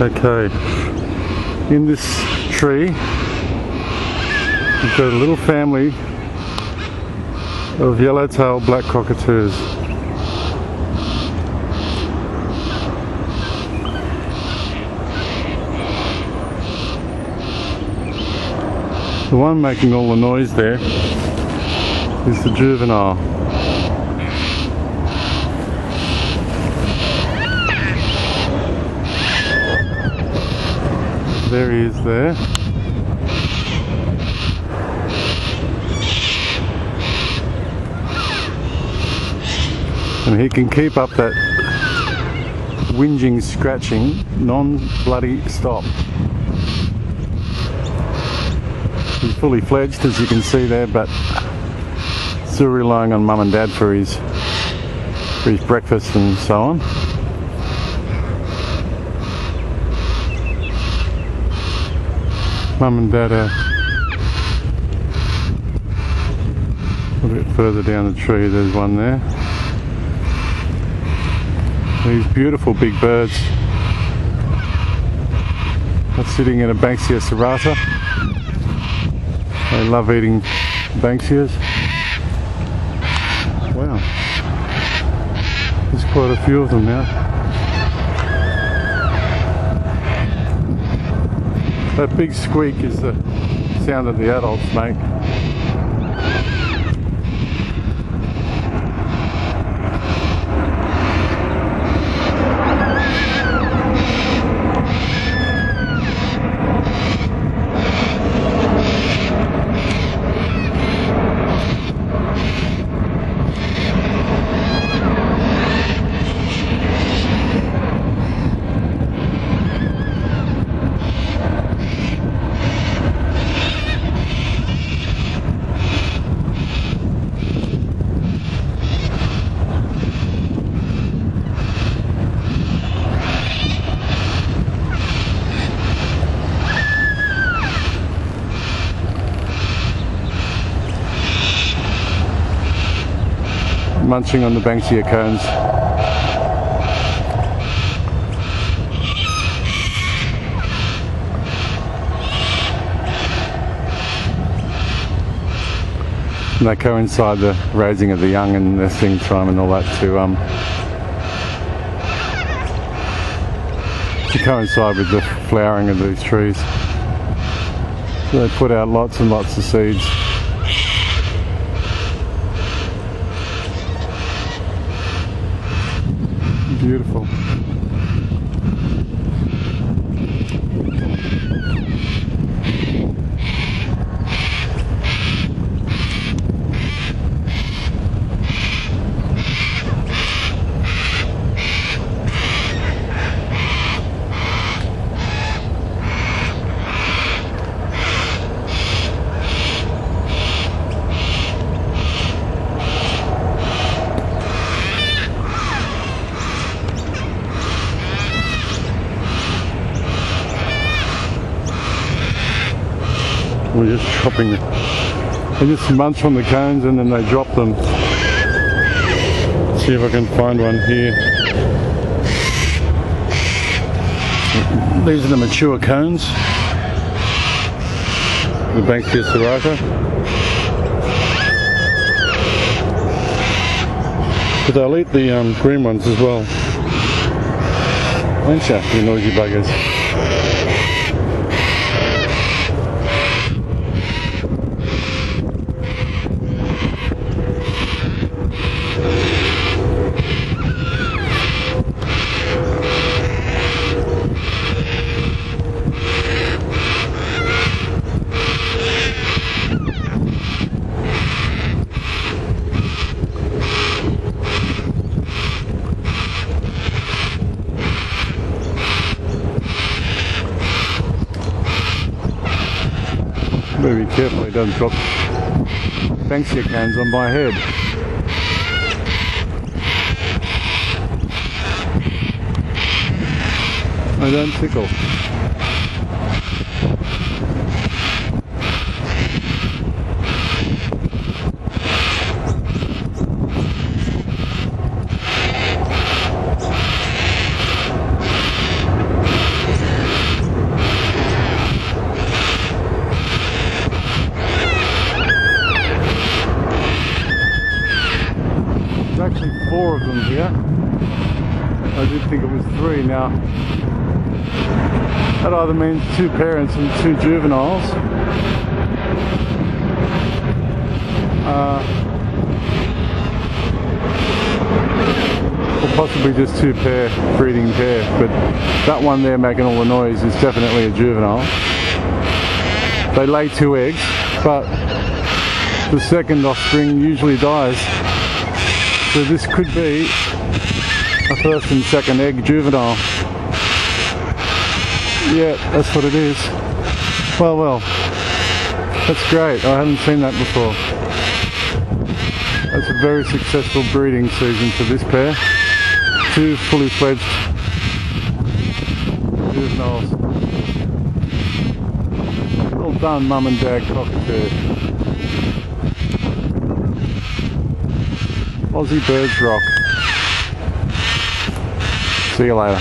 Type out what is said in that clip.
Okay, in this tree we've got a little family of Yellow Tailed Black Cockatoos. The one making all the noise there is the juvenile. There he is there. And he can keep up that whinging, scratching, non-bloody stop. He's fully fledged, as you can see there, but still relying on mum and dad for his breakfast and so on. Mum and dad are a bit further down the tree. There's one there. These beautiful big birds are sitting in a Banksia serrata. They love eating Banksias. Wow, there's quite a few of them now. That big squeak is the sound that the adults make. Munching on the Banksia cones. And they coincide the raising of the young and nesting time and all that to coincide with the flowering of these trees. So they put out lots and lots of seeds. Beautiful. We're just chopping it. They just munch on the cones and then they drop them. Let's see if I can find one here. These are the mature cones. The Banksia serrata. But they'll eat the green ones as well. Won't you, you noisy buggers? Better be careful he doesn't drop Banksia cones on my head. They don't tickle. here. I did think it was 3 now. That either means 2 parents and 2 juveniles. Or possibly just 2 breeding pair, but that one there making all the noise is definitely a juvenile. They lay 2 eggs, but the second offspring usually dies. So this could be a first and second egg juvenile. Yeah, that's what it is. Well, that's great. I haven't seen that before. That's a very successful breeding season for this pair. 2 fully fledged juveniles. Well done, Mum and Dad Cockatoo. Aussie birds rock. See you later.